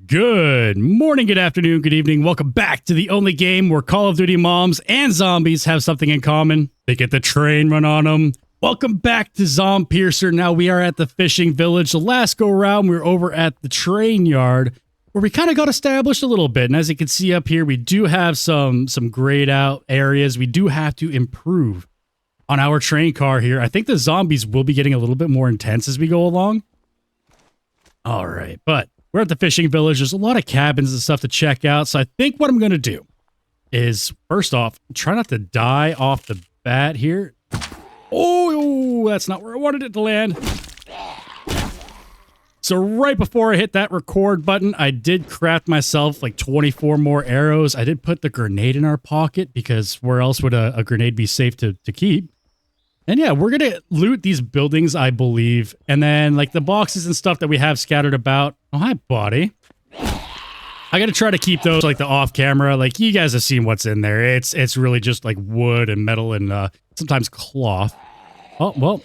Good morning, good afternoon, good evening. Welcome back to the only game where Call of Duty moms and zombies have something in common. They get the train run on them. Welcome back to Zompiercer. Now we are at the fishing village. The last go around, we were over at the train yard where we kind of got established a little bit. And as you can see up here, we do have some grayed out areas. We do have to improve on our train car here. I think the zombies will be getting a little bit more intense as we go along. All right, but we're at the fishing village. There's a lot of cabins and stuff to check out. So I think what I'm going to do is, first off, try not to die off the bat here. Oh, that's not where I wanted it to land. So right before I hit that record button, I did craft myself like 24 more arrows. I did put the grenade in our pocket because where else would a grenade be safe to keep? And yeah, we're going to loot these buildings, I believe. And then like the boxes and stuff that we have scattered about. Oh, hi, buddy. I got to try to keep those like the off camera. Like you guys have seen what's in there. It's really just like wood and metal and sometimes cloth. Oh, well.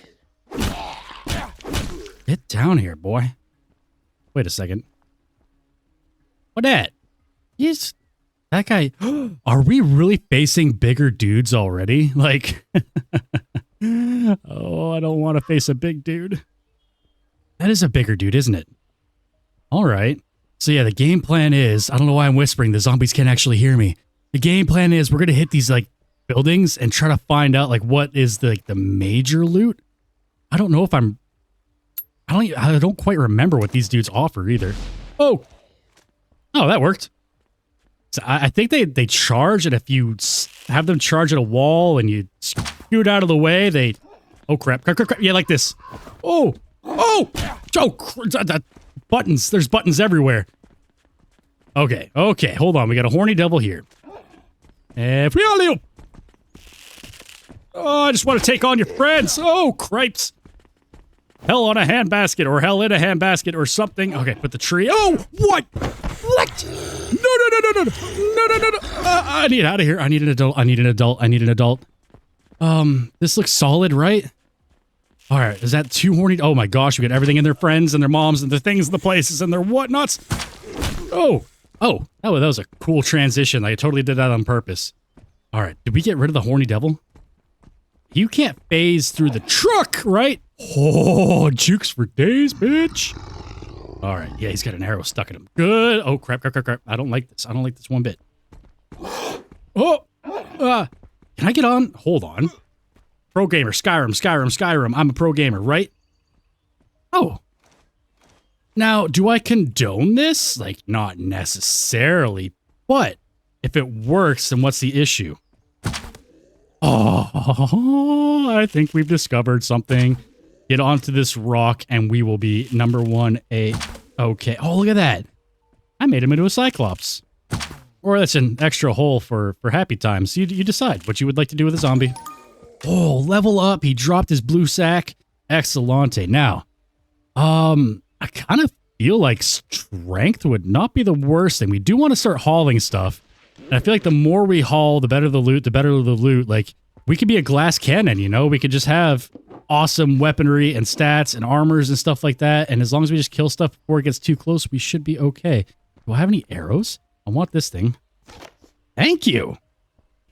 Get down here, boy. Wait a second. What that? He's that guy. Are we really facing bigger dudes already? Like, oh, I don't want to face a big dude. That is a bigger dude, isn't it? All right. So yeah, the game plan is, I don't know why I'm whispering. The zombies can't actually hear me. The game plan is we're going to hit these like buildings and try to find out like what is the major loot. I don't know if I don't quite remember what these dudes offer either. Oh, that worked. So I think they charge, and if you have them charge at a wall and you scoot out of the way, they... Oh, crap. Yeah, like this. Oh! Buttons. There's buttons everywhere. Okay. Hold on. We got a horny devil here. Oh, I just want to take on your friends. Oh, cripes. Hell on a handbasket, or hell in a handbasket, or something. Okay, put the tree. Oh, what? What? No. I need out of here. I need an adult. This looks solid, right? All right, is that too horny? Oh my gosh, we got everything in their friends and their moms and their things and the places and their whatnots. Oh, that was a cool transition. I totally did that on purpose. All right, did we get rid of the horny devil? You can't phase through the truck, right? Oh, jukes for days, bitch. All right, yeah, he's got an arrow stuck in him. Good. Oh, crap. I don't like this. I don't like this one bit. Oh, can I get on? Hold on. Pro gamer, Skyrim. I'm a pro gamer, right? Oh. Now, do I condone this? Like, not necessarily, but if it works, then what's the issue? Oh, I think we've discovered something. Get onto this rock, and we will be number 1A. Okay. Oh, look at that. I made him into a Cyclops. Or that's an extra hole for happy times. You decide what you would like to do with a zombie. Oh, level up. He dropped his blue sack. Excellente. Now, I kind of feel like strength would not be the worst thing. We do want to start hauling stuff. And I feel like the more we haul, the better the loot. Like, we could be a glass cannon, you know? We could just have awesome weaponry and stats and armors and stuff like that. And as long as we just kill stuff before it gets too close, we should be okay. Do I have any arrows? I want this thing. Thank you.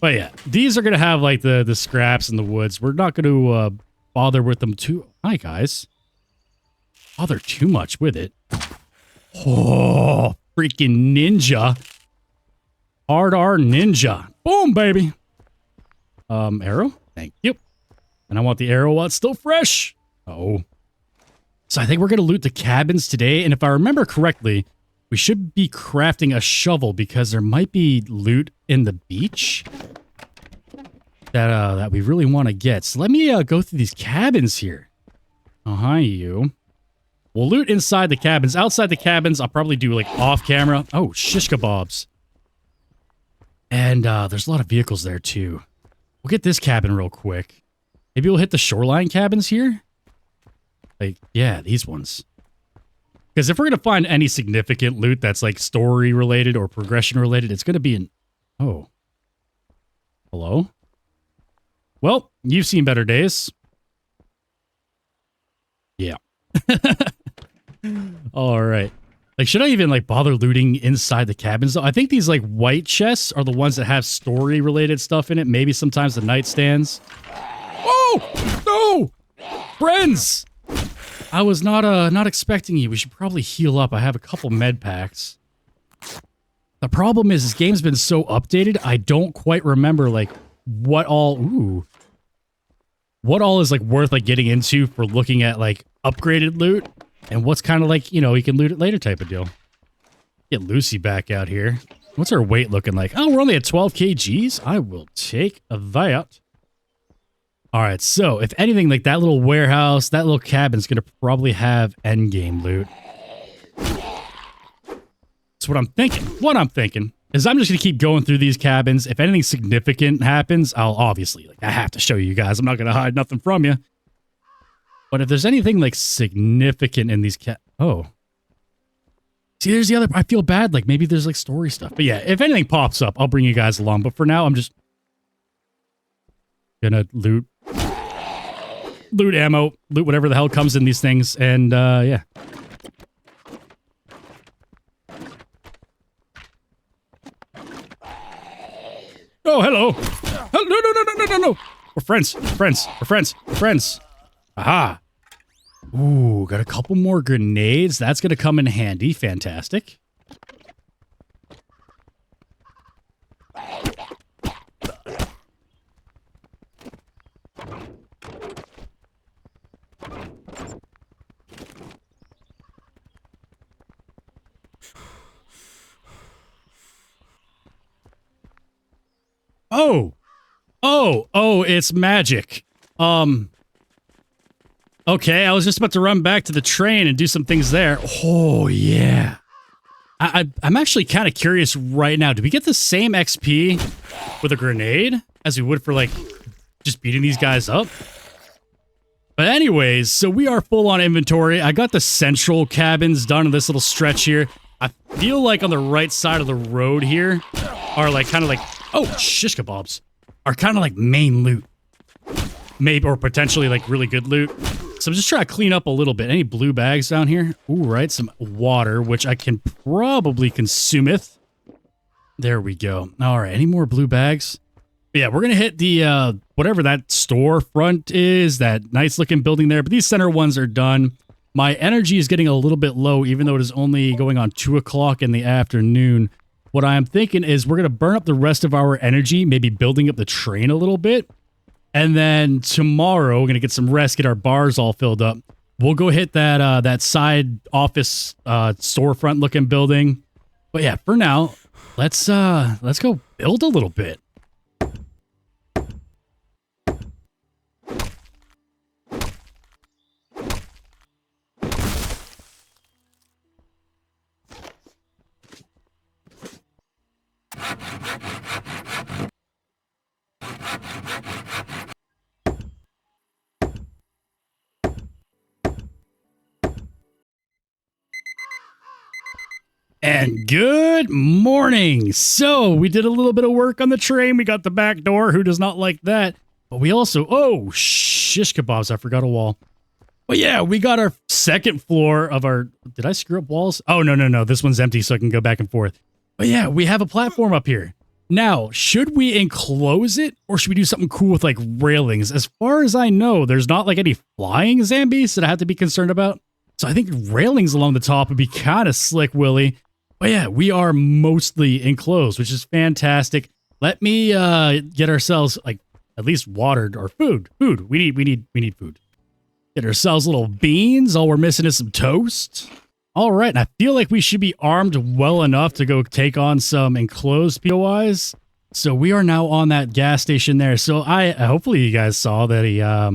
But yeah, these are going to have like the scraps in the woods. We're not going to bother with them too. Hi, guys. Bother too much with it. Oh, freaking ninja. Hard R ninja. Boom, baby. Arrow? Thank you. And I want the arrow while it's still fresh. Oh. So I think we're going to loot the cabins today. And if I remember correctly, we should be crafting a shovel because there might be loot in the beach that we really want to get. So let me go through these cabins here. Oh, hi, you. We'll loot inside the cabins. Outside the cabins, I'll probably do like off camera. Oh, shish kebabs. And there's a lot of vehicles there too. We'll get this cabin real quick. Maybe we'll hit the shoreline cabins here. Like, yeah, these ones. Because if we're going to find any significant loot that's like story related or progression related, it's going to be in... Oh. Hello? Well, you've seen better days. Yeah. All right. Like, should I even, like, bother looting inside the cabins, though? I think these, like, white chests are the ones that have story-related stuff in it. Maybe sometimes the nightstands. Oh! No! Friends! I was not expecting you. We should probably heal up. I have a couple med packs. The problem is, this game's been so updated, I don't quite remember, like, what all... Ooh. What all is, like, worth, like, getting into for looking at, like, upgraded loot. And what's kind of like, you know, you can loot it later type of deal. Get Lucy back out here. What's her weight looking like? Oh, we're only at 12 kgs. I will take that. All right, so if anything, like that little warehouse, that little cabin's going to probably have endgame loot. That's what I'm thinking. What I'm thinking is I'm just going to keep going through these cabins. If anything significant happens, I'll obviously, like, I have to show you guys. I'm not going to hide nothing from you. But if there's anything, like, significant in these oh. See, there's the other... I feel bad. Like, maybe there's, like, story stuff. But yeah, if anything pops up, I'll bring you guys along. But for now, I'm just gonna loot ammo, loot whatever the hell comes in these things. And, yeah. Oh, hello. No. We're friends. We're friends. Aha. Ooh, got a couple more grenades. That's going to come in handy. Fantastic. Oh, it's magic. Okay, I was just about to run back to the train and do some things there. Oh, yeah. I'm actually kind of curious right now. Do we get the same XP with a grenade as we would for, like, just beating these guys up? But anyways, so we are full on inventory. I got the central cabins done in this little stretch here. I feel like on the right side of the road here are, like, kind of like... Oh, shish kebabs. Are kind of like main loot. Maybe, or potentially, like, really good loot. So I'm just trying to clean up a little bit. Any blue bags down here? Ooh, right. Some water, which I can probably consumeth. There we go. All right. Any more blue bags? But yeah, we're going to hit the, whatever that storefront is, that nice looking building there. But these center ones are done. My energy is getting a little bit low, even though it is only going on 2 o'clock in the afternoon. What I'm thinking is we're going to burn up the rest of our energy, maybe building up the train a little bit. And then tomorrow, we're going to get some rest, get our bars all filled up. We'll go hit that that side office storefront looking building. But yeah, for now, let's go build a little bit. And good morning. So we did a little bit of work on the train. We got the back door. Who does not like that? But we also, oh, shish kebabs. I forgot a wall. But yeah, we got our second floor of our, did I screw up walls? Oh, no. This one's empty so I can go back and forth. But yeah, we have a platform up here. Now, should we enclose it or should we do something cool with like railings? As far as I know, there's not like any flying zombies that I have to be concerned about. So I think railings along the top would be kind of slick, Willie. But yeah, we are mostly enclosed, which is fantastic. Let me get ourselves like at least watered or food. Food. We need food. Get ourselves little beans. All we're missing is some toast. All right, and I feel like we should be armed well enough to go take on some enclosed POIs. So we are now on that gas station there. So hopefully you guys saw that he how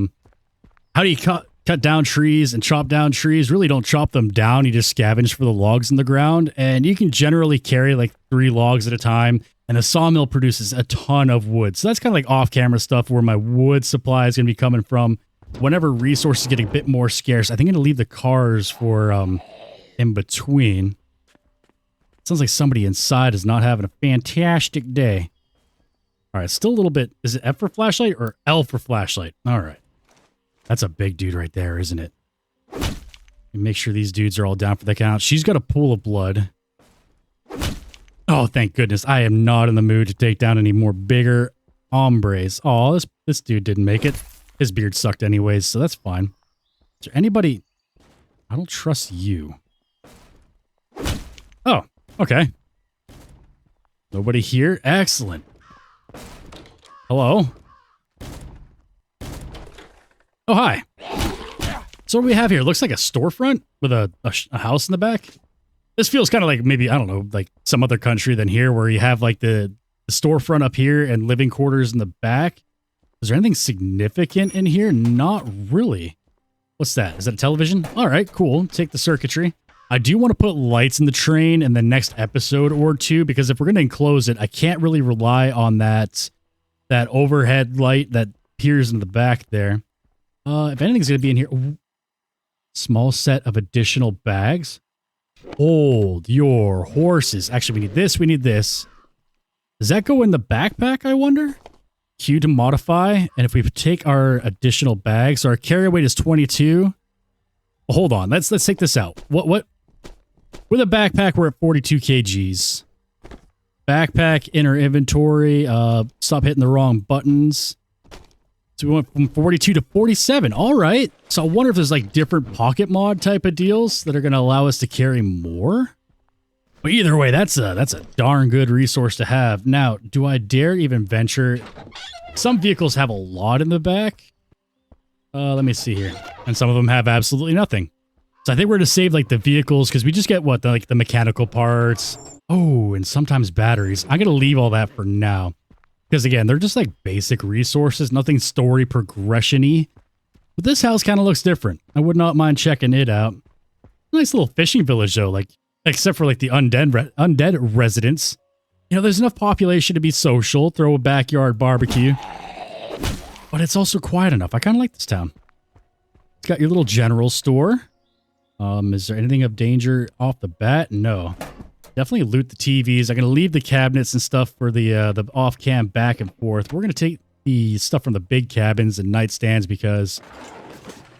do you cut down trees and chop down trees? Really don't chop them down. You just scavenge for the logs in the ground. And you can generally carry like 3 logs at a time. And the sawmill produces a ton of wood. So that's kind of like off-camera stuff where my wood supply is going to be coming from. Whenever resources get a bit more scarce, I think I'm going to leave the cars for in between. Sounds like somebody inside is not having a fantastic day. All right, still a little bit. Is it F for flashlight or L for flashlight? All right. That's a big dude right there, isn't it? And make sure these dudes are all down for the count. She's got a pool of blood. Oh, thank goodness. I am not in the mood to take down any more bigger hombres. Oh, this dude didn't make it. His beard sucked anyways, so that's fine. Is there anybody... I don't trust you. Oh, okay. Nobody here? Excellent. Hello? Oh, hi. So what do we have here? It looks like a storefront with a house in the back. This feels kind of like maybe, I don't know, like some other country than here where you have like the storefront up here and living quarters in the back. Is there anything significant in here? Not really. What's that? Is that a television? All right, cool. Take the circuitry. I do want to put lights in the train in the next episode or two, because if we're going to enclose it, I can't really rely on that overhead light that peers in the back there. If anything's going to be in here... Ooh, small set of additional bags. Hold your horses. Actually, we need this. We need this. Does that go in the backpack, I wonder? Q to modify. And if we take our additional bags, our carry weight is 22. Well, hold on. Let's take this out. What? With a backpack, we're at 42 kgs. Backpack, inner inventory. Stop hitting the wrong buttons. So we went from 42 to 47. All right. So I wonder if there's like different pocket mod type of deals that are going to allow us to carry more. But either way, that's a darn good resource to have. Now, do I dare even venture? Some vehicles have a lot in the back. Let me see here. And some of them have absolutely nothing. So I think we're going to save like the vehicles because we just get what? The mechanical parts. Oh, and sometimes batteries. I'm going to leave all that for now. Because again, they're just like basic resources, nothing story progression-y. But this house kind of looks different. I would not mind checking it out. Nice little fishing village though, like except for like the undead residents. You know, there's enough population to be social, throw a backyard barbecue. But it's also quiet enough. I kind of like this town. It's got your little general store. Is there anything of danger off the bat? No. Definitely loot the TVs. I'm going to leave the cabinets and stuff for the off-cam back and forth. We're going to take the stuff from the big cabins and nightstands because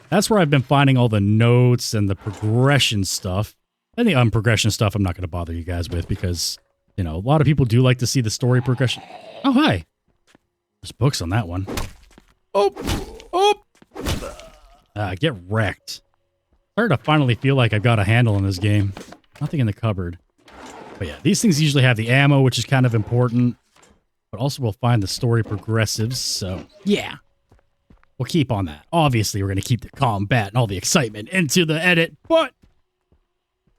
that's where I've been finding all the notes and the progression stuff. And the unprogression stuff I'm not going to bother you guys with because, you know, a lot of people do like to see the story progression. Oh, hi. There's books on that one. Oh! Get wrecked. Starting to finally feel like I've got a handle in this game. Nothing in the cupboard. But yeah, these things usually have the ammo, which is kind of important. But also we'll find the story progressives, so yeah. We'll keep on that. Obviously, we're going to keep the combat and all the excitement into the edit, but...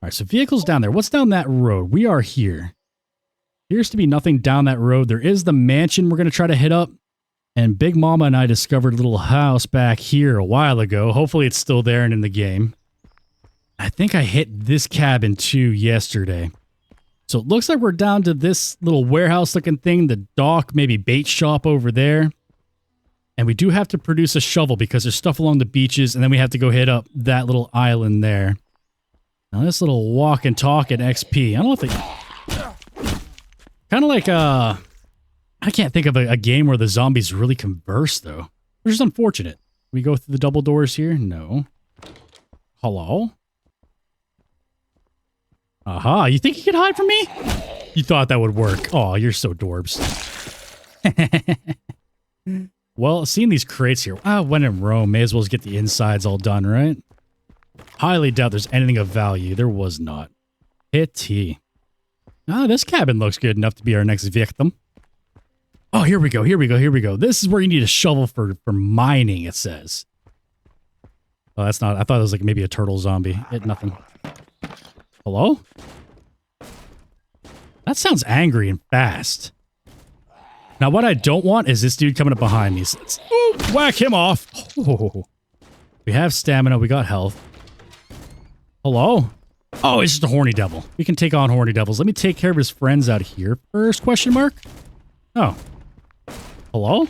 Alright, so vehicles down there. What's down that road? We are here. Appears to be nothing down that road. There is the mansion we're going to try to hit up. And Big Mama and I discovered a little house back here a while ago. Hopefully it's still there and in the game. I think I hit this cabin too yesterday. So it looks like we're down to this little warehouse-looking thing, the dock, maybe bait shop over there. And we do have to produce a shovel because there's stuff along the beaches, and then we have to go hit up that little island there. Now this little walk and talk at XP. I don't know if they... Kind of like, I can't think of a game where the zombies really converse, though. Which is unfortunate. We go through the double doors here? No. Hello? Aha, you think you could hide from me? You thought that would work. Oh, you're so dorbs. Well, seeing these crates here, when in Rome, may as well get the insides all done, right? Highly doubt there's anything of value. There was not. Pity. This cabin looks good enough to be our next victim. Oh, here we go, here we go, here we go. This is where you need a shovel for mining, it says. Oh, that's not... I thought it was like maybe a turtle zombie. Nothing. Hello? That sounds angry and fast. Now, what I don't want is this dude coming up behind me. Ooh, whack him off. Oh. We have stamina. We got health. Hello? Oh, it's just a horny devil. We can take on horny devils. Let me take care of his friends out here first, question mark? Oh. Hello?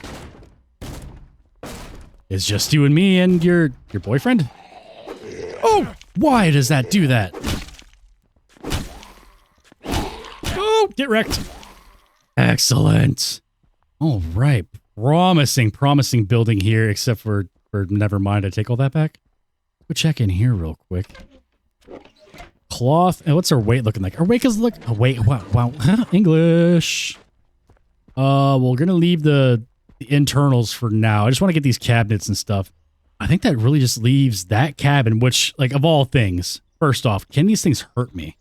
It's just you and me and your boyfriend? Oh, why does that do that? Oh, get wrecked. Excellent. All right. Promising building here, except for never mind. I take all that back. Go check in here real quick. Cloth. And what's our weight looking like? Our weight is look. Oh, wait. Wow. English. We're gonna leave the internals for now. I just want to get these cabinets and stuff. I think that really just leaves that cabin, which, like, of all things, first off, can these things hurt me?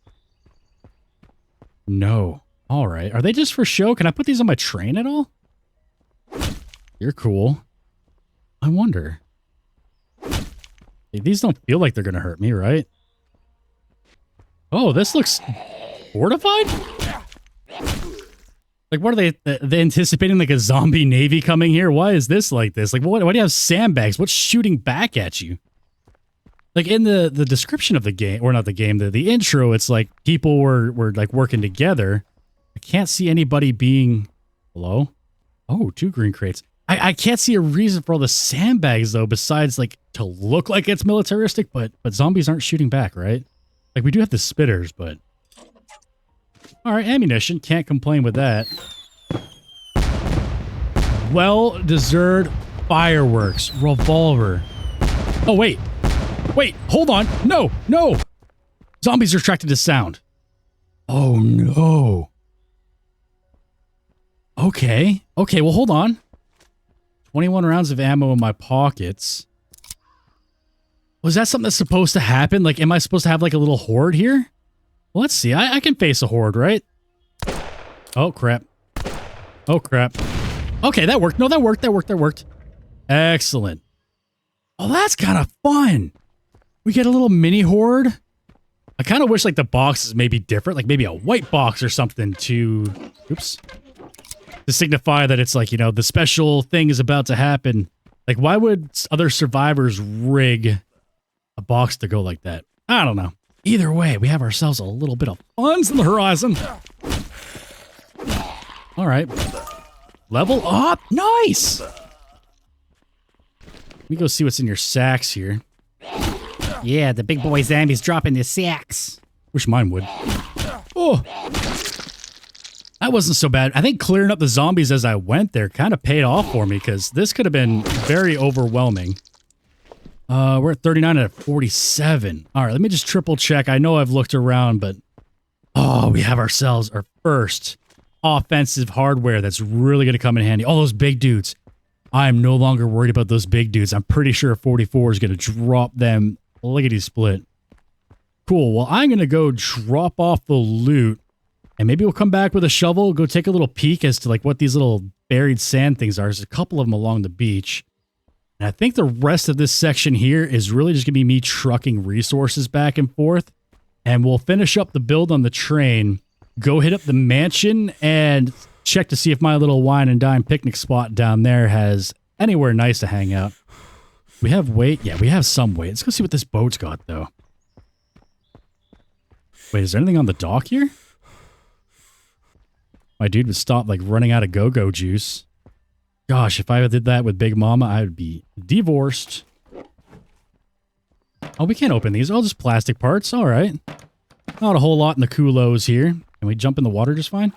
No. All right. Are they just for show? Can I put these on my train at all? You're cool. I wonder. Hey, these don't feel like they're going to hurt me, right? Oh, this looks fortified? Like, what are they anticipating, like a zombie navy coming here? Why is this like this? Like, why do you have sandbags? What's shooting back at you? Like, in the description of the game, or not the game, the intro, it's like people were like working together. I can't see anybody being... Hello? Oh, 2 green crates. I can't see a reason for all the sandbags, though, besides, like, to look like it's militaristic, but zombies aren't shooting back, right? Like, we do have the spitters, but... All right, ammunition. Can't complain with that. Well-deserved fireworks. Revolver. Oh, wait. Wait, hold on. No, no. Zombies are attracted to sound. Oh, no. Okay. Okay, well, hold on. 21 rounds of ammo in my pockets. Was that something that's supposed to happen? Like, am I supposed to have, like, a little horde here? Well, let's see. I can face a horde, right? Oh, crap. Oh, crap. Okay, that worked. No, that worked. That worked. Excellent. Oh, that's kind of fun. We get a little mini horde. I kind of wish, like, the boxes may be different. Like, maybe a white box or something to... Oops. To signify that it's like, you know, the special thing is about to happen. Like, why would other survivors rig a box to go like that? I don't know. Either way, we have ourselves a little bit of funds on the horizon. All right. Level up. Nice. Let me go see what's in your sacks here. Yeah, the big boy zombies dropping the sacks. Wish mine would. Oh. That wasn't so bad. I think clearing up the zombies as I went there kind of paid off for me, because this could have been very overwhelming. We're at 39 out of 47. All right, let me just triple check. I know I've looked around, but... Oh, we have ourselves our first offensive hardware that's really going to come in handy. All those big dudes. I am no longer worried about those big dudes. I'm pretty sure 44 is going to drop them lickety-split. Cool. Well, I'm going to go drop off the loot, and maybe we'll come back with a shovel, go take a little peek as to, like, what these little buried sand things are. There's a couple of them along the beach. And I think the rest of this section here is really just going to be me trucking resources back and forth. And we'll finish up the build on the train, go hit up the mansion, and check to see if my little wine and dine picnic spot down there has anywhere nice to hang out. We have weight? Yeah, we have some weight. Let's go see what this boat's got, though. Wait, is there anything on the dock here? My dude would stop, like, running out of go-go juice. Gosh, if I did that with Big Mama, I would be divorced. Oh, we can't open these. Oh, just plastic parts. All right. Not a whole lot in the culos here. Can we jump in the water just fine?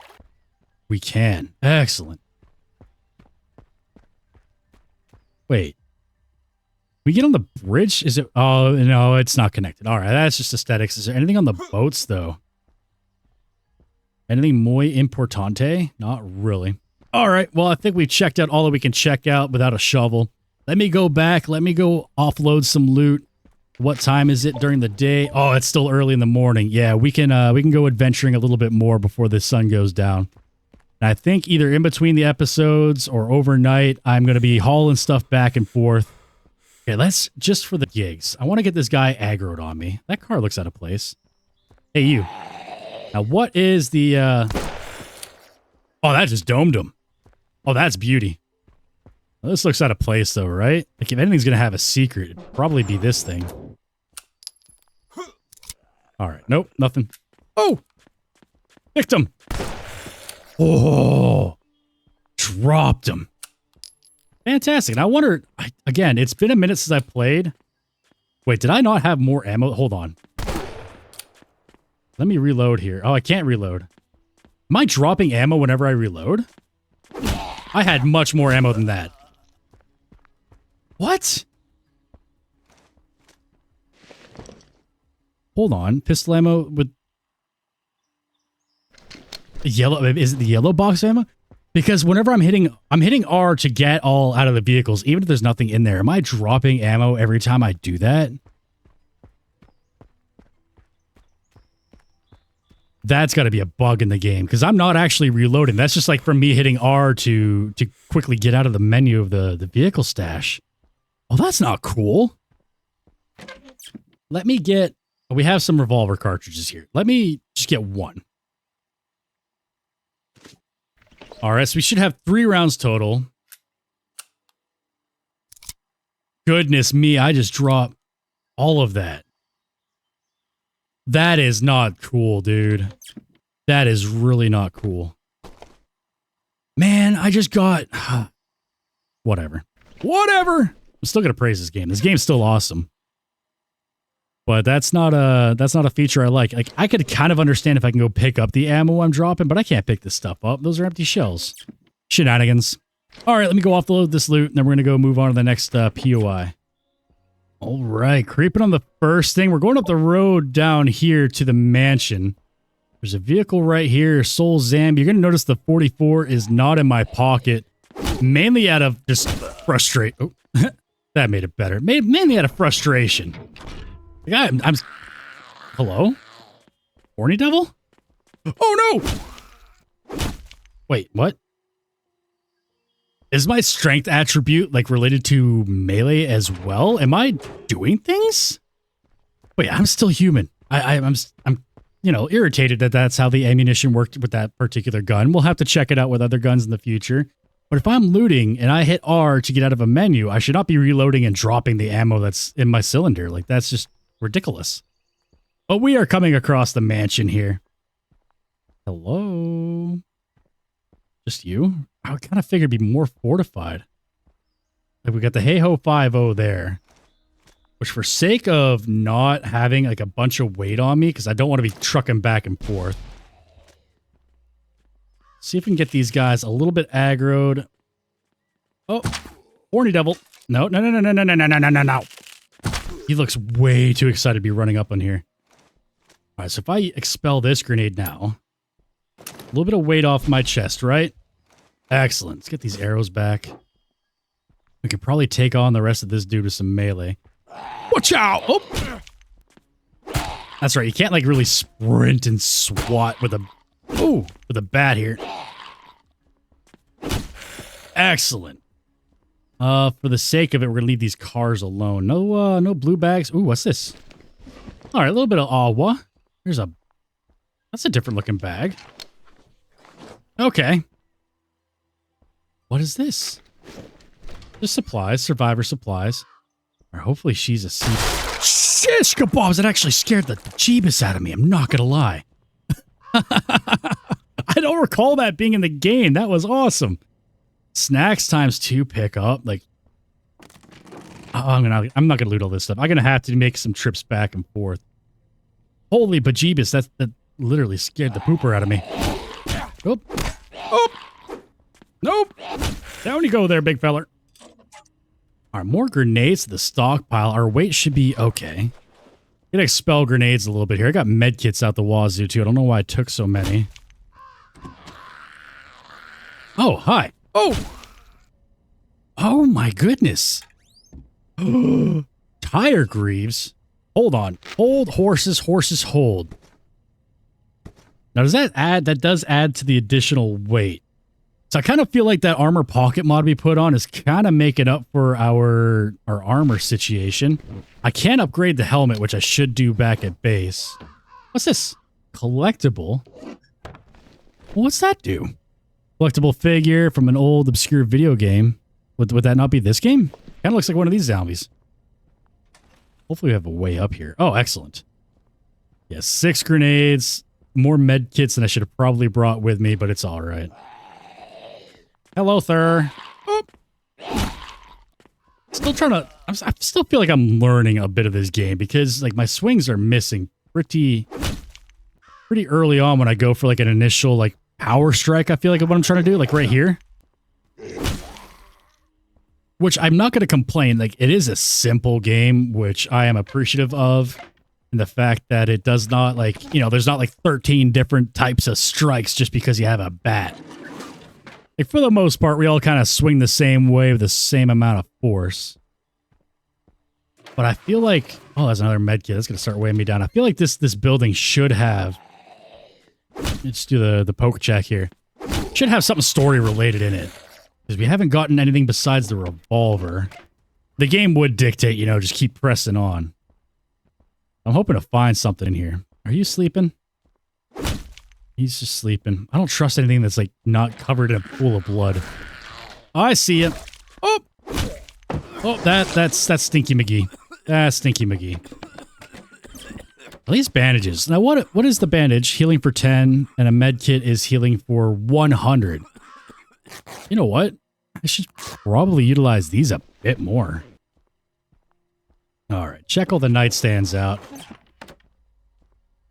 We can. Excellent. Wait. We get on the bridge? Is it... Oh, no, it's not connected. All right, that's just aesthetics. Is there anything on the boats, though? Anything muy importante? Not really. All right, well, I think we've checked out all that we can check out without a shovel. Let me go back. Let me go offload some loot. What time is it during the day? Oh, it's still early in the morning. Yeah, we can go adventuring a little bit more before the sun goes down. And I think either in between the episodes or overnight, I'm going to be hauling stuff back and forth. Okay, let's, just for the gigs, I want to get this guy aggroed on me. That car looks out of place. Hey, you. Now, what is the... Oh, that just domed him. Oh, that's beauty. Well, this looks out of place, though, right? Like, if anything's going to have a secret, it'd probably be this thing. All right. Nope, nothing. Oh! Picked him. Oh! Dropped him. Fantastic. And I wonder, again, it's been a minute since I played. Wait, did I not have more ammo? Hold on. Let me reload here. Oh, I can't reload. Am I dropping ammo whenever I reload? I had much more ammo than that. What? hold on. Pistol ammo with yellow. Is it the yellow box ammo? Because whenever I'm hitting R to get all out of the vehicles, even if there's nothing in there. Am I dropping ammo every time I do that? That's got to be a bug in the game because I'm not actually reloading. That's just like from me hitting R to quickly get out of the menu of the vehicle stash. Oh, that's not cool. Let me get... We have some revolver cartridges here. Let me just get one. All right, so we should have 3 rounds total. Goodness me, I just dropped all of that. That is not cool, dude. That is really not cool. Man, I just got... Whatever. Whatever! I'm still gonna praise this game. This game's still awesome. But that's not a feature I like. Like, I could kind of understand if I can go pick up the ammo I'm dropping, but I can't pick this stuff up. Those are empty shells. Shenanigans. All right, let me go offload this loot, and then we're going to go move on to the next POI. All right, creeping on the first thing. We're going up the road down here to the mansion. There's a vehicle right here, Soul Zambi. You're going to notice the 44 is not in my pocket, mainly out of just frustration. Oh, that made it better. Mainly out of frustration. Like I'm hello? Horny devil? Oh no! Wait, what? Is my strength attribute like related to melee as well? Am I doing things? Wait, I'm still human. I'm you know, irritated that that's how the ammunition worked with that particular gun. We'll have to check it out with other guns in the future. But if I'm looting and I hit R to get out of a menu, I should not be reloading and dropping the ammo that's in my cylinder. Like, that's just ridiculous. But we are coming across the mansion here. Hello? Just you? I kind of figured it'd be more fortified. Like, we got the Hey-Ho 5-0 there. Which, for sake of not having like a bunch of weight on me, because I don't want to be trucking back and forth. See if we can get these guys a little bit aggroed. Oh, horny devil. No. He looks way too excited to be running up on here. All right, so if I expel this grenade now, a little bit of weight off my chest, right? Excellent. Let's get these arrows back. We could probably take on the rest of this dude with some melee. Watch out! Oh! That's right. You can't like really sprint and swat with a bat here. Excellent. For the sake of it, we're gonna leave these cars alone. No blue bags. Ooh, what's this? All right, a little bit of awa. That's a different looking bag. Okay. What is this? Just supplies, survivor supplies. Or hopefully she's a shish kebabs. That actually scared the jeebus out of me. I'm not gonna lie. I don't recall that being in the game. That was awesome. Snacks ×2 pickup. Like, I'm not gonna loot all this stuff. I'm gonna have to make some trips back and forth. Holy bejeebus! That literally scared the pooper out of me. Oh, nope. Down you go there, big feller. All right, more grenades to the stockpile. Our weight should be okay. Gonna expel grenades a little bit here. I got med kits out the wazoo too. I don't know why I took so many. Oh, hi. Oh my goodness. Tire greaves. Hold on. Hold horses, hold. Now does that add, that does add to the additional weight. So I kind of feel like that armor pocket mod we put on is kind of making up for our armor situation. I can upgrade the helmet, which I should do back at base. What's this? Collectible? What's that do? Collectible figure from an old obscure video game. Would that not be this game? Kind of looks like one of these zombies. Hopefully we have a way up here. Oh, excellent. Yeah, 6 grenades. More med kits than I should have probably brought with me, but it's all right. Hello, sir. Oh. Still trying to... I still feel like I'm learning a bit of this game because like my swings are missing pretty early on when I go for like an initial like power strike. I feel like what I'm trying to do, like right here. Which I'm not going to complain. Like, it is a simple game, which I am appreciative of. And the fact that it does not like, you know, there's not like 13 different types of strikes just because you have a bat. Like for the most part, we all kind of swing the same way with the same amount of force. But I feel like, oh, there's another med kit. That's going to start weighing me down. I feel like this building should have, let's do the poke check here. Should have something story related in it. Because we haven't gotten anything besides the revolver. The game would dictate, you know, just keep pressing on. I'm hoping to find something in here. Are you sleeping? He's just sleeping. I don't trust anything that's like not covered in a pool of blood. Oh, I see it. Oh, oh, that's Stinky McGee. That's Stinky McGee. At least bandages. Now, what is the bandage? Healing for 10, and a med kit is healing for 100. You know what? I should probably utilize these a bit more. All right, check all the nightstands out.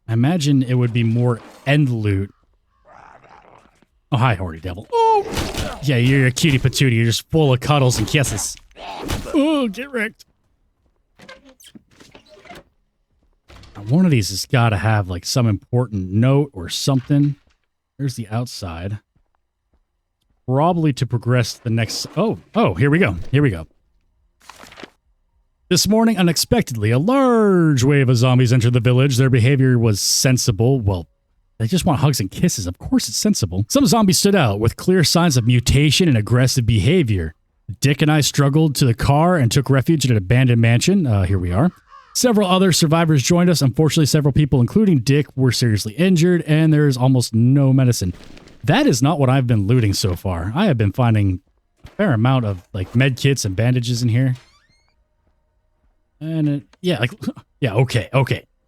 I imagine it would be more end loot. Oh, hi, horny devil. Oh! Yeah, you're a cutie patootie. You're just full of cuddles and kisses. Oh, get wrecked. Now, one of these has got to have, like, some important note or something. There's the outside. Probably to progress the next... Oh, here we go. Here we go. This morning, unexpectedly, a large wave of zombies entered the village. Their behavior was sensible. Well, they just want hugs and kisses. Of course it's sensible. Some zombies stood out with clear signs of mutation and aggressive behavior. Dick and I struggled to the car and took refuge in an abandoned mansion. Here we are. Several other survivors joined us. Unfortunately, several people, including Dick, were seriously injured, and there's almost no medicine. That is not what I've been looting so far. I have been finding a fair amount of like med kits and bandages in here. And yeah, like, yeah, okay.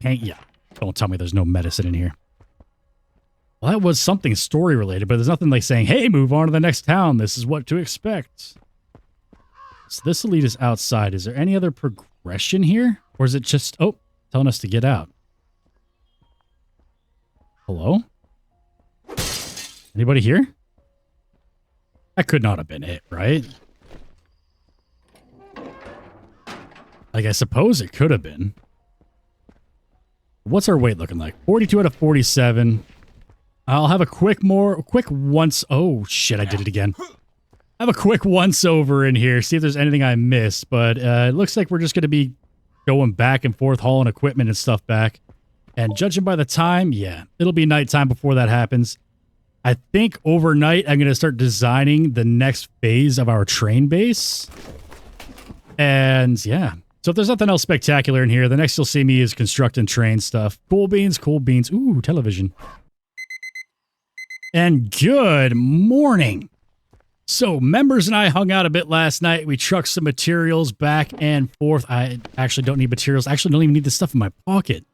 Yeah, don't tell me there's no medicine in here. Well, that was something story related, but there's nothing like saying, hey, move on to the next town. This is what to expect. So this will lead us outside. Is there any other progression here? Or is it just, oh, telling us to get out? Hello? Anybody here? That could not have been it, right? Like, I suppose it could have been. What's our weight looking like? 42 out of 47. I'll have a quick once... Oh, shit, I did it again. I have a quick once over in here, see if there's anything I missed. But it looks like we're just going to be going back and forth, hauling equipment and stuff back. And judging by the time, yeah, it'll be nighttime before that happens. I think overnight, I'm going to start designing the next phase of our train base. And, yeah. So if there's nothing else spectacular in here, the next you'll see me is constructing train stuff. Cool beans, cool beans. Ooh, television. And good morning. So members and I hung out a bit last night. We trucked some materials back and forth. I actually don't need materials. I actually don't even need the stuff in my pocket.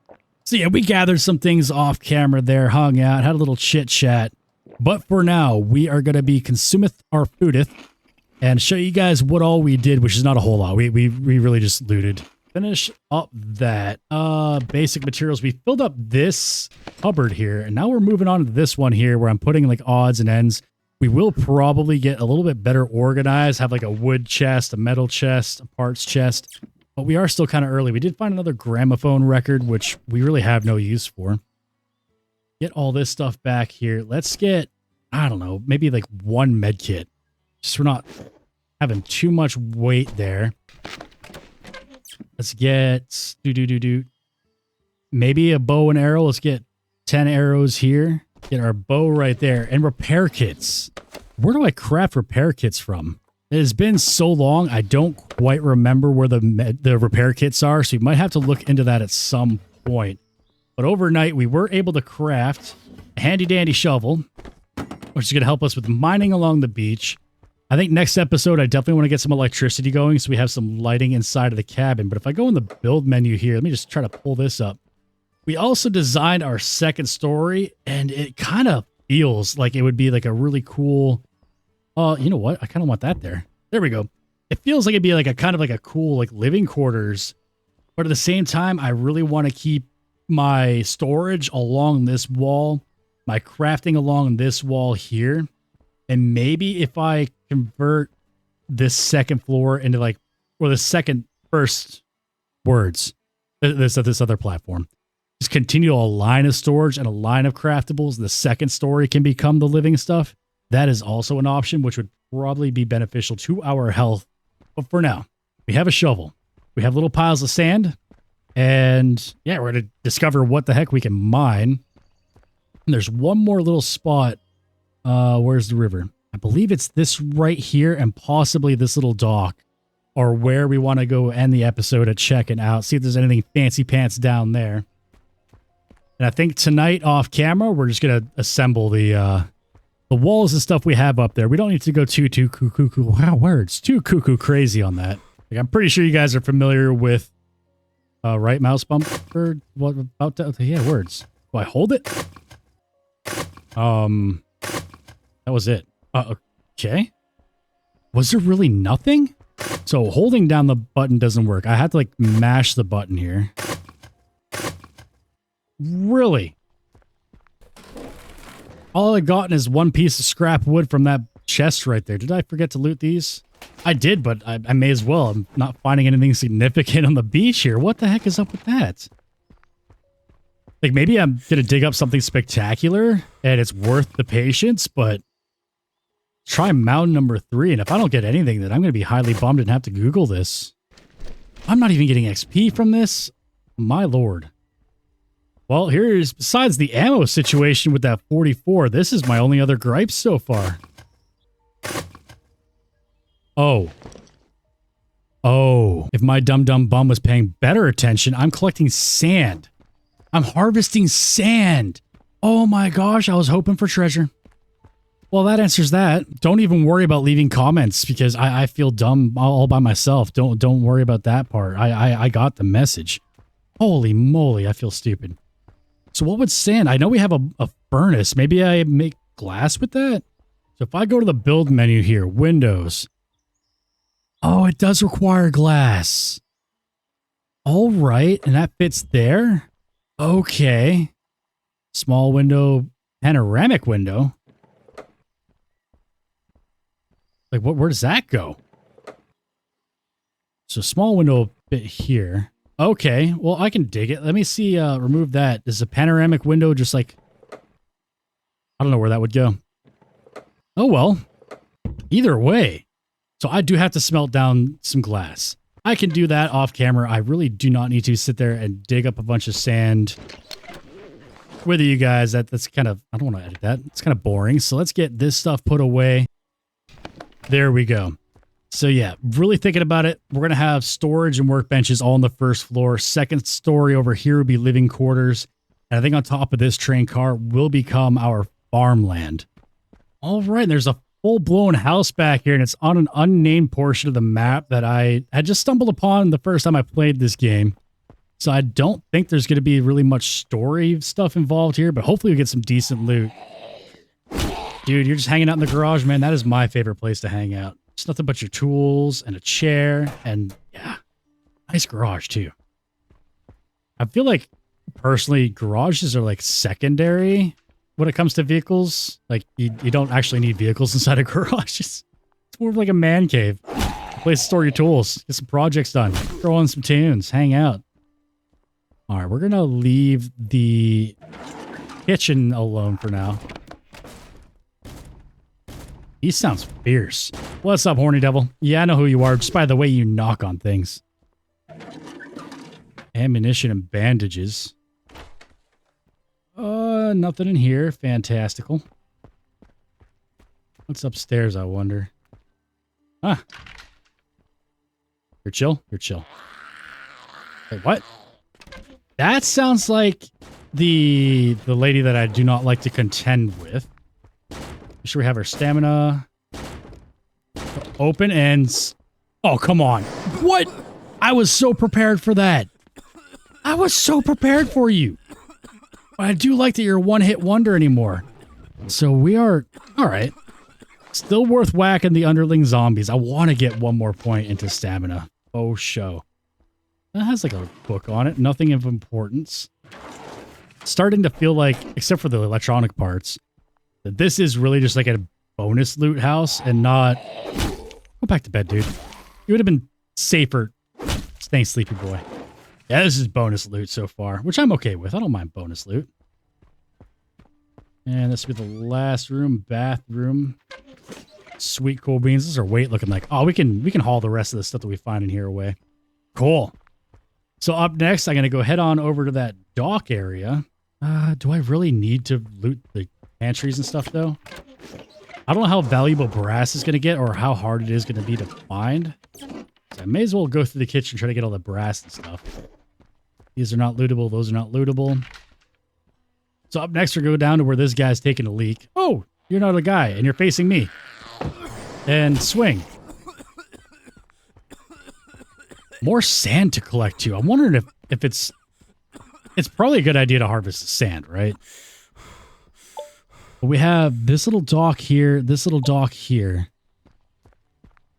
So yeah, we gathered some things off camera there, hung out, had a little chit chat. But for now, we are going to be consumeth our foodeth. And show you guys what all we did, which is not a whole lot. We really just looted. Finish up that basic materials. We filled up this cupboard here, and now we're moving on to this one here where I'm putting like odds and ends. We will probably get a little bit better organized, have like a wood chest, a metal chest, a parts chest. But we are still kind of early. We did find another gramophone record, which we really have no use for. Get all this stuff back here. Let's get, I don't know, maybe like one med kit. Just we're not having too much weight there. Let's get maybe a bow and arrow. Let's get 10 arrows here. Get our bow right there. And repair kits. Where do I craft repair kits from? It has been so long, I don't quite remember where the repair kits are, so you might have to look into that at some point. But overnight, we were able to craft a handy-dandy shovel, which is going to help us with mining along the beach. I think next episode, I definitely want to get some electricity going so we have some lighting inside of the cabin. But if I go in the build menu here, let me just try to pull this up. We also designed our second story, and it kind of feels like it would be like a really cool... you know what? I kind of want that there. There we go. It feels like it'd be like a kind of like a cool like living quarters. But at the same time, I really want to keep my storage along this wall, my crafting along this wall here. And maybe if I convert this second floor into like, or the first words. This other platform. Just continue a line of storage and a line of craftables. The second story can become the living stuff. That is also an option, which would probably be beneficial to our health. But for now, we have a shovel. We have little piles of sand. And yeah, we're going to discover what the heck we can mine. And there's one more little spot. Where's the river? I believe it's this right here and possibly this little dock or where we want to go end the episode at checking out. See if there's anything fancy pants down there. And I think tonight off camera, we're just going to assemble the walls and stuff we have up there. We don't need to go too cuckoo. Wow, words. Too cuckoo crazy on that. Like, I'm pretty sure you guys are familiar with right mouse bumper. What about that? Yeah, words. Do I hold it? That was it. Okay. Was there really nothing? So holding down the button doesn't work. I had to like mash the button here. Really? All I gotten is one piece of scrap wood from that chest right there. Did I forget to loot these? I did, but I may as well. I'm not finding anything significant on the beach here. What the heck is up with that? Like, maybe I'm going to dig up something spectacular and it's worth the patience, but try mountain number 3. And if I don't get anything, then I'm going to be highly bummed and have to Google this. I'm not even getting XP from this. My lord. Well, here's, besides the ammo situation with that 44, this is my only other gripe so far. Oh. If my dumb bum was paying better attention, I'm collecting sand. I'm harvesting sand. Oh my gosh, I was hoping for treasure. Well, that answers that. Don't even worry about leaving comments because I feel dumb all by myself. Don't worry about that part. I got the message. Holy moly, I feel stupid. So what would sand? I know we have a furnace. Maybe I make glass with that? So if I go to the build menu here, Windows. Oh, it does require glass. All right, and that fits there. Okay. Small window, panoramic window. Like, where does that go? So small window bit here. Okay, well, I can dig it. Let me see, remove that. Is a panoramic window just like... I don't know where that would go. Oh, well. Either way. So I do have to smelt down some glass. I can do that off camera. I really do not need to sit there and dig up a bunch of sand with you guys. That's kind of... I don't want to edit that. It's kind of boring. So let's get this stuff put away. There we go. So yeah, really thinking about it. We're going to have storage and workbenches all on the first floor. Second story over here will be living quarters. And I think on top of this train car will become our farmland. All right, there's a full-blown house back here, and it's on an unnamed portion of the map that I had just stumbled upon the first time I played this game. So I don't think there's going to be really much story stuff involved here, but hopefully we get some decent loot. Dude, you're just hanging out in the garage, man. That is my favorite place to hang out. It's nothing but your tools and a chair and, yeah, nice garage, too. I feel like, personally, garages are, like, secondary when it comes to vehicles. Like, you don't actually need vehicles inside a garage. It's more of like a man cave. A place to store your tools, get some projects done, throw on some tunes, hang out. All right, we're going to leave the kitchen alone for now. He sounds fierce. What's up, horny devil? Yeah, I know who you are, just by the way you knock on things. Ammunition and bandages. Nothing in here. Fantastical. What's upstairs, I wonder? Ah. You're chill? You're chill. Wait, what? That sounds like the lady that I do not like to contend with. Make sure we have our stamina. Open and... Oh, come on. What? I was so prepared for that. I was so prepared for you. But I do like that you're a one-hit wonder anymore. So we are... Alright. Still worth whacking the underling zombies. I want to get one more point into stamina. Oh, show. That has like a book on it. Nothing of importance. Starting to feel like, except for the electronic parts, that this is really just like a bonus loot house and not... Go back to bed, dude. You would have been safer staying sleepy, boy. Yeah, this is bonus loot so far, which I'm okay with. I don't mind bonus loot. And this will be the last room, bathroom. Sweet cool beans. This is our weight looking like. Oh, we can haul the rest of the stuff that we find in here away. Cool. So up next, I'm going to go head on over to that dock area. Do I really need to loot the pantries and stuff, though? I don't know how valuable brass is going to get or how hard it is going to be to find. So I may as well go through the kitchen and try to get all the brass and stuff. These are not lootable. Those are not lootable. So up next, we'll go down to where this guy's taking a leak. Oh, you're not a guy, and you're facing me. And swing. More sand to collect, too. I'm wondering if it's probably a good idea to harvest the sand, right? But we have this little dock here, this little dock here.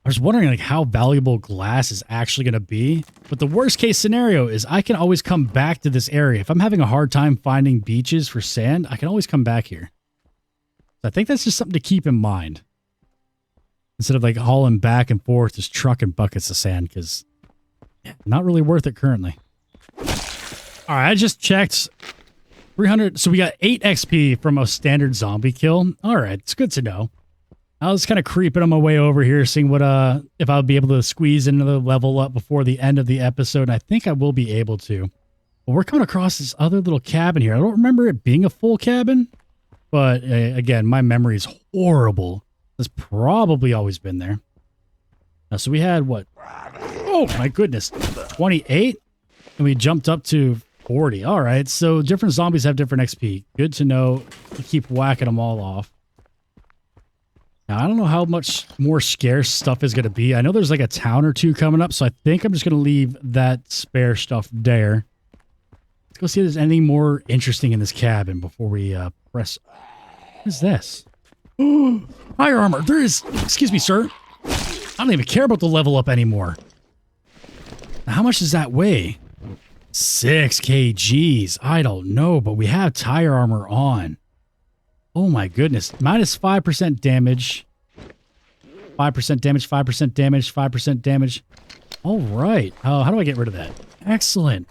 I was wondering like how valuable glass is actually going to be. But the worst case scenario is I can always come back to this area. If I'm having a hard time finding beaches for sand, I can always come back here. So I think that's just something to keep in mind. Instead of like hauling back and forth, just trucking buckets of sand, because not really worth it currently. All right, I just checked 300. So we got 8 XP from a standard zombie kill. All right, it's good to know. I was kind of creeping on my way over here, seeing what if I'll be able to squeeze another level up before the end of the episode. And I think I will be able to. But we're coming across this other little cabin here. I don't remember it being a full cabin, but again, my memory is horrible. It's probably always been there. Now, so we had what? Oh my goodness, 28, and we jumped up to 40. All right, so different zombies have different XP. Good to know. To keep whacking them all off. Now, I don't know how much more scarce stuff is going to be. I know there's like a town or two coming up, so I think I'm just going to leave that spare stuff there. Let's go see if there's anything more interesting in this cabin before we press. What is this? Fire armor. There is. Excuse me, sir. I don't even care about the level up anymore. Now, how much does that weigh? 6 kgs. I don't know, but we have tire armor on. Oh my goodness. Minus 5% damage. 5% damage, 5% damage, 5% damage. All right. How do I get rid of that? Excellent.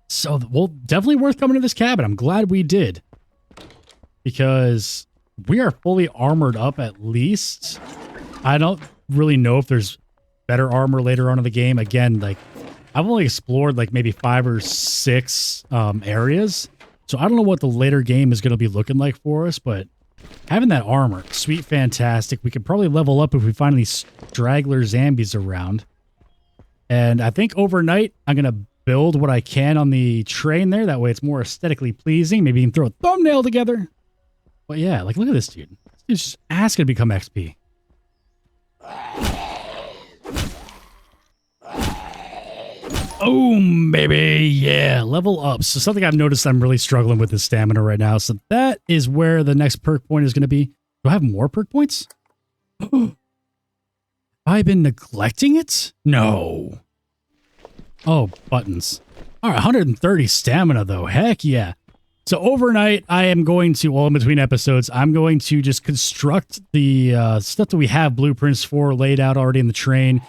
So, well, definitely worth coming to this cabin. I'm glad we did. Because we are fully armored up at least. I don't really know if there's better armor later on in the game. Again, like, I've only explored like maybe 5 or 6 areas. So I don't know what the later game is going to be looking like for us, but having that armor, sweet, fantastic. We could probably level up if we find these straggler zombies around. And I think overnight, I'm going to build what I can on the train there. That way it's more aesthetically pleasing. Maybe you can throw a thumbnail together. But yeah, like look at this dude. This dude's just asking to become XP. Oh, baby. Yeah, level up. So something I've noticed I'm really struggling with is stamina right now. So that is where the next perk point is going to be. Do I have more perk points? Have I been neglecting it? No. Oh, buttons. All right, 130 stamina though. Heck yeah. So overnight, I am going to, well, in between episodes, I'm going to just construct the stuff that we have blueprints for laid out already in the train.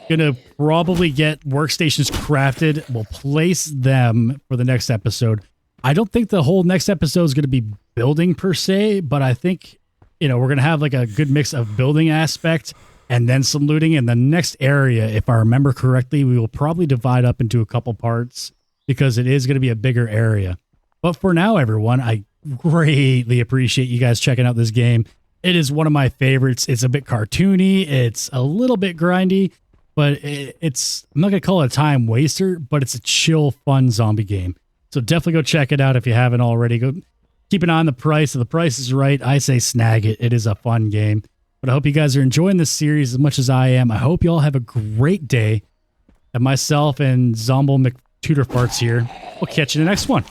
Gonna probably get workstations crafted. We'll place them for the next episode. I don't think the whole next episode is going to be building per se, but I think, you know, we're going to have like a good mix of building aspect and then some looting. And the next area, if I remember correctly, we will probably divide up into a couple parts because it is going to be a bigger area. But for now, everyone, I greatly appreciate you guys checking out this game. It is one of my favorites. It's a bit cartoony. It's a little bit grindy. But it's, I'm not going to call it a time waster, but it's a chill, fun zombie game. So definitely go check it out if you haven't already. Go keep an eye on the price. If the price is right, I say snag it. It is a fun game. But I hope you guys are enjoying this series as much as I am. I hope you all have a great day. And myself and Zombo McTutorfarts here, we'll catch you in the next one.